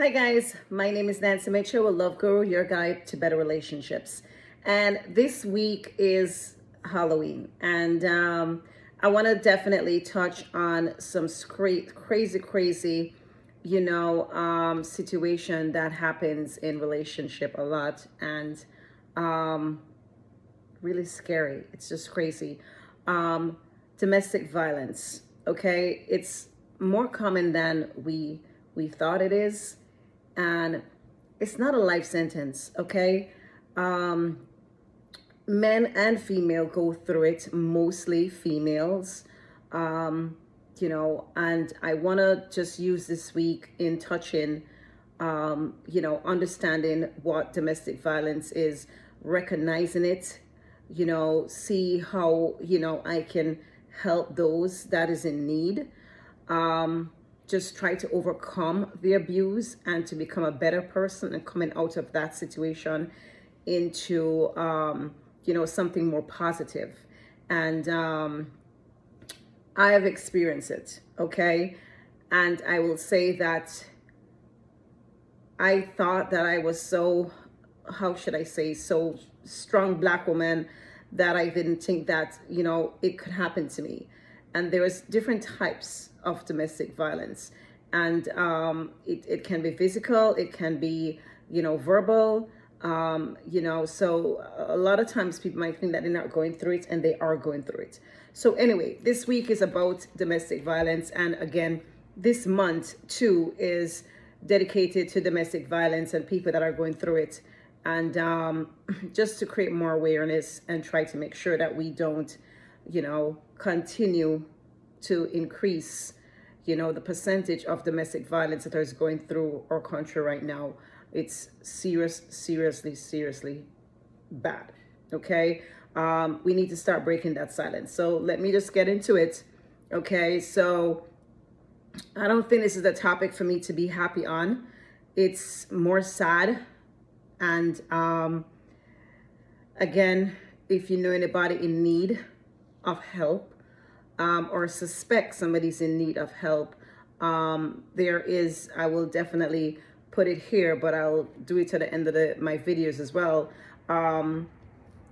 Hi guys, my name is Nancy Mitchell, a love guru, your guide to better relationships. And this week is Halloween, and I want to definitely touch on some crazy, situation that happens in relationship a lot, and um, really scary. It's just crazy. Um, Domestic violence. Okay, it's more common than we thought it is, and it's not a life sentence. Okay, um, men and female go through it. Mostly females. Um, and I want to just use this week in touching understanding what domestic violence is, recognizing it, see how, I can help those that is in need. Um, just try to overcome the abuse and to become a better person and coming out of that situation into, something more positive. And I have experienced it, okay? And I will say that I thought that I was so, how should I say, so strong black woman that I didn't think that, it could happen to me. And there's different types of domestic violence. And it can be physical, it can be, verbal. So a lot of times people might think that they're not going through it, and they are going through it. So anyway, this week is about domestic violence. And again, this month too is dedicated to domestic violence and people that are going through it, and just to create more awareness and try to make sure that we don't continue to increase the percentage of domestic violence that is going through our country right now. It's seriously bad. Okay, we need to start breaking that silence. So let me just get into it. Okay, so I don't think this is a topic for me to be happy on. It's more sad. And again, if you know anybody in need of help, or suspect somebody's in need of help, I will definitely put it here, but I'll do it to the end of my videos as well.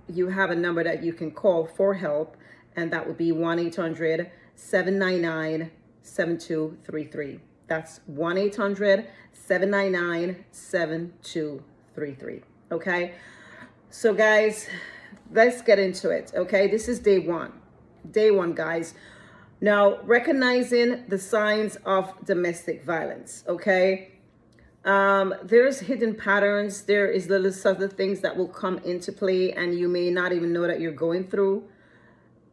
You have a number that you can call for help, and that would be 1-800-799-7233. That's 1-800-799-7233. Okay, so guys, let's get into it. Okay, this is day one. Day one, guys. Now, recognizing the signs of domestic violence. Okay, there's hidden patterns. There is little subtle things that will come into play, and you may not even know that you're going through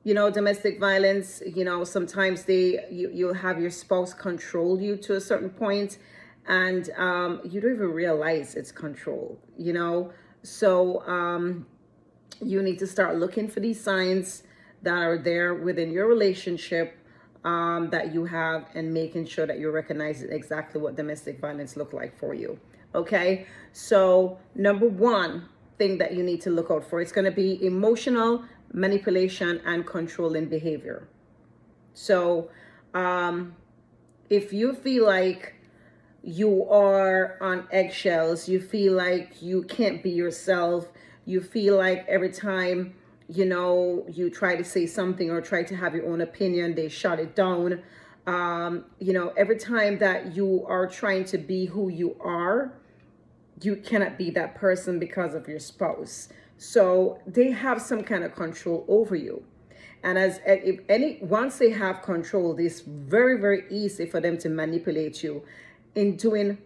domestic violence. Sometimes you'll have your spouse control you to a certain point, and you don't even realize it's control. So you need to start looking for these signs that are there within your relationship, that you have, and making sure that you recognize exactly what domestic violence look like for you. Okay, so number one thing that you need to look out for, it's going to be emotional manipulation and controlling behavior. So if you feel like you are on eggshells, you feel like you can't be yourself, you feel like every time you try to say something or try to have your own opinion, they shut it down. Every time that you are trying to be who you are, you cannot be that person because of your spouse. So they have some kind of control over you. And once they have control, it's very, very easy for them to manipulate you in doing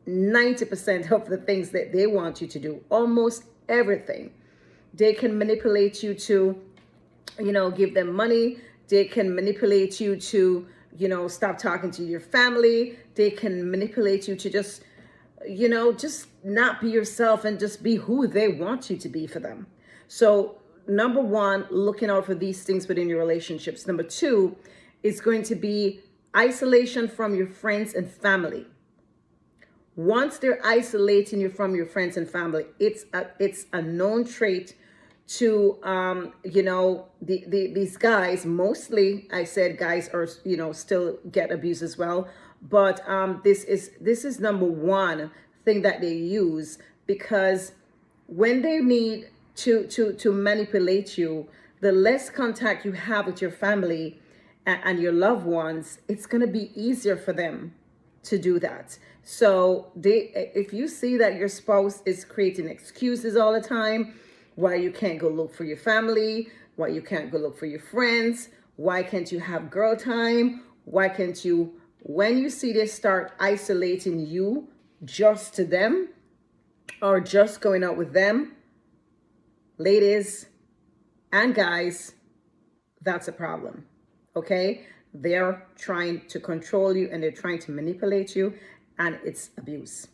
90% of the things that they want you to do, almost everything. They can manipulate you to, give them money. They can manipulate you to, stop talking to your family. They can manipulate you to just not be yourself and just be who they want you to be for them. So number one, looking out for these things within your relationships. Number two is going to be isolation from your friends and family. Once they're isolating you from your friends and family, it's a known trait to these guys. Mostly, I said guys are still get abused as well. But this is number one thing that they use, because when they need to manipulate you, the less contact you have with your family and your loved ones, it's going to be easier for them to do that. So if you see that your spouse is creating excuses all the time, why you can't go look for your family, why you can't go look for your friends, why can't you have girl time, why can't you, when you see they start isolating you just to them or just going out with them, ladies and guys, that's a problem. Okay? They're trying to control you and they're trying to manipulate you, and it's abuse.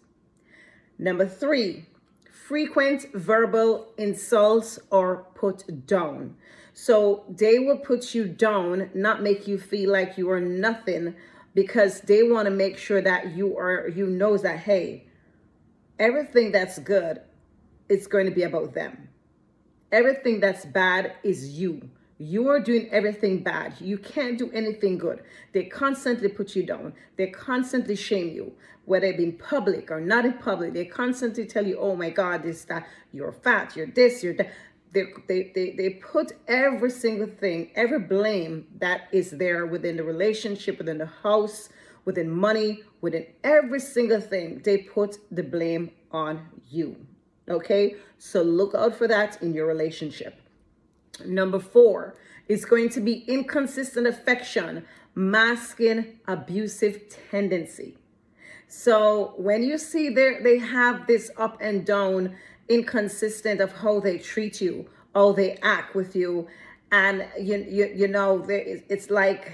Number 3, frequent verbal insults or put down. So they will put you down, not make you feel like you are nothing, because they want to make sure that you know that, hey, everything that's good, it's going to be about them. Everything that's bad is you. You are doing everything bad. You can't do anything good. They constantly put you down. They constantly shame you, whether it be in public or not in public. They constantly tell you, oh my God, this, that, you're fat, you're this, you're that. They put every single thing, every blame that is there within the relationship, within the house, within money, within every single thing. They put the blame on you. Okay? So look out for that in your relationship. Number 4 is going to be inconsistent affection, masking abusive tendency. So when you see they have this up and down, inconsistent of how they treat you, how they act with you, and you know, it's like,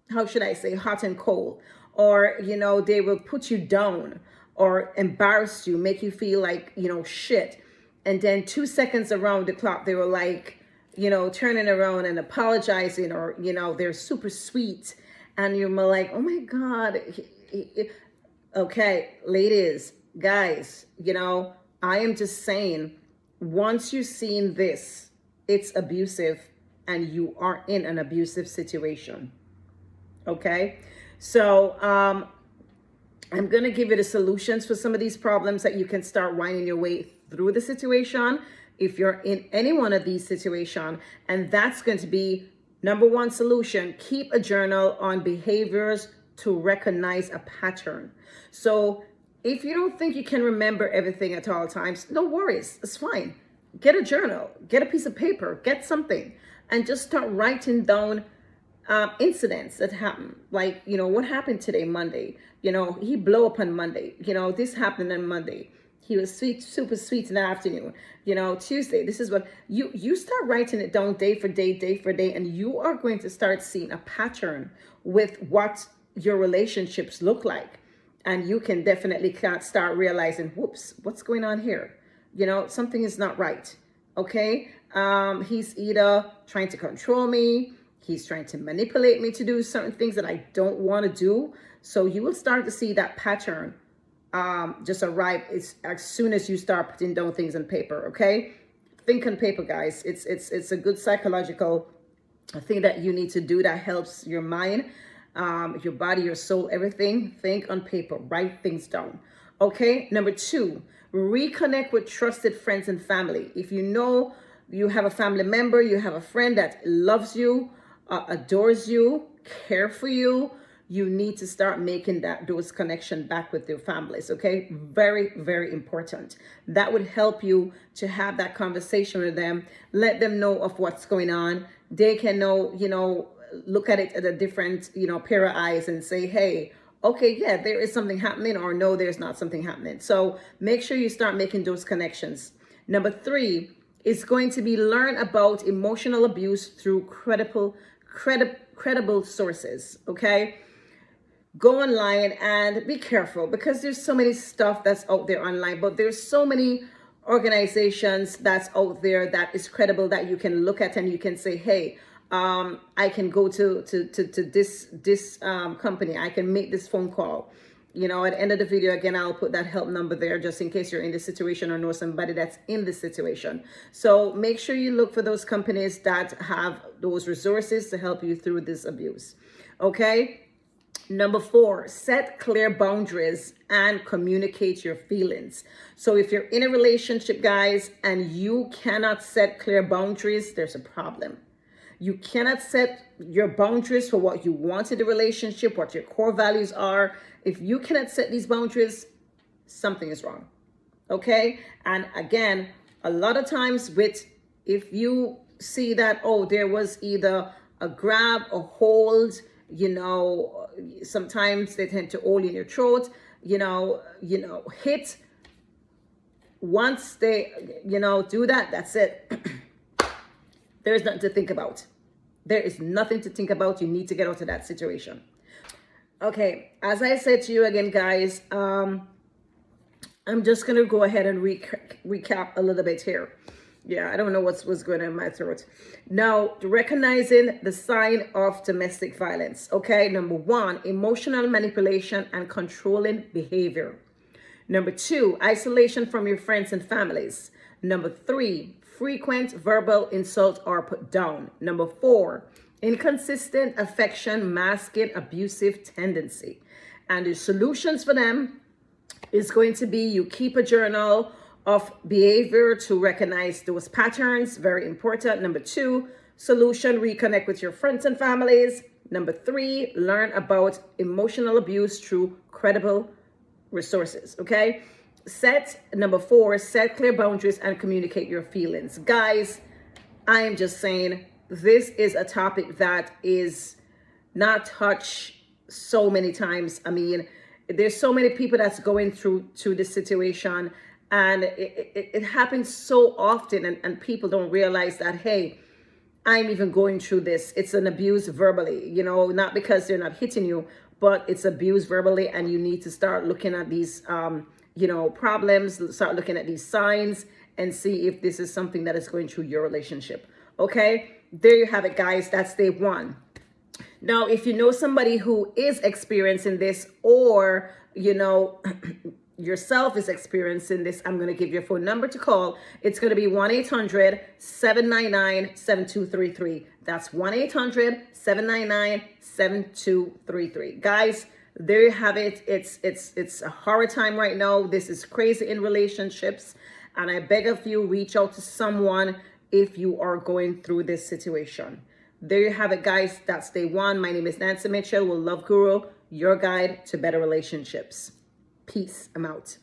how should I say, hot and cold, or they will put you down or embarrass you, make you feel like shit, and then 2 seconds around the clock they were like, turning around and apologizing, or they're super sweet, and you're like, oh my God. Okay, ladies, guys, I am just saying, once you've seen this, it's abusive and you are in an abusive situation. Okay, so I'm going to give you the solutions for some of these problems that you can start winding your way through the situation if you're in any one of these situations. And that's going to be number 1 solution: keep a journal on behaviors to recognize a pattern. So if you don't think you can remember everything at all times, no worries, it's fine. Get a journal, get a piece of paper, get something, and just start writing down incidents that happen. Like, what happened today, Monday? He blew up on Monday. This happened on Monday. He was sweet, super sweet in the afternoon. Tuesday, this is what you start writing it down day for day, and you are going to start seeing a pattern with what your relationships look like. And you can definitely start realizing, whoops, what's going on here? Something is not right. Okay. He's either trying to control me, he's trying to manipulate me to do certain things that I don't want to do. So you will start to see that pattern just arrive as soon as you start putting down things on paper. Okay, think on paper, guys. It's a good psychological thing that you need to do that helps your mind, your body, your soul, everything. Think on paper, write things down. Okay, number 2, reconnect with trusted friends and family. If you have a family member, you have a friend that loves you, adores you, care for you, you need to start making those connections back with your families. Okay, very, very important. That would help you to have that conversation with them. Let them know of what's going on. They can know, look at it at a different, pair of eyes and say, hey, okay, yeah, there is something happening, or no, there's not something happening. So make sure you start making those connections. Number 3 is going to be learn about emotional abuse through credible sources. Okay, go online and be careful, because there's so many stuff that's out there online, but there's so many organizations that's out there that is credible that you can look at and you can say, hey, I can go to this company. I can make this phone call. At the end of the video, again, I'll put that help number there just in case you're in this situation or know somebody that's in this situation. So make sure you look for those companies that have those resources to help you through this abuse. Okay. Number 4, set clear boundaries and communicate your feelings. So if you're in a relationship, guys, and you cannot set clear boundaries, there's a problem. You cannot set your boundaries for what you want in the relationship, what your core values are. If you cannot set these boundaries, something is wrong. Okay? And again, a lot of times if you see that, oh, there was either a grab, a hold, sometimes they tend to hold in your throat, hit. Once they, do that, that's it. There's nothing to think about. There is nothing to think about. You need to get out of that situation. Okay, as I said to you again, guys, I'm just going to go ahead and recap a little bit here. Yeah, I don't know what's going on in my throat. Now, recognizing the sign of domestic violence. Okay, number 1, emotional manipulation and controlling behavior. Number 2, isolation from your friends and families. Number 3, frequent verbal insult or put down. Number 4, inconsistent affection masking abusive tendency. And the solutions for them is going to be you keep a journal of behavior to recognize those patterns. Very important. Number 2, solution, reconnect with your friends and families. Number 3, learn about emotional abuse through credible resources. Okay. Number 4, set clear boundaries and communicate your feelings. Guys, I am just saying this is a topic that is not touched so many times. I mean, there's so many people that's going through this situation, and it happens so often, and people don't realize that, hey, I'm even going through this. It's an abuse verbally, not because they're not hitting you, but it's abuse verbally, and you need to start looking at these problems, start looking at these signs and see if this is something that is going through your relationship. Okay, there you have it, guys. That's day 1. Now, if you know somebody who is experiencing this, or, yourself is experiencing this, I'm going to give you a phone number to call. It's going to be 1-800-799-7233. That's 1-800-799-7233. Guys, there you have it. It's a horror time right now. This is crazy in relationships. And I beg of you, reach out to someone if you are going through this situation. There you have it, guys. That's day 1. My name is Nancy Mitchell with Love Guru, your guide to better relationships. Peace. I'm out.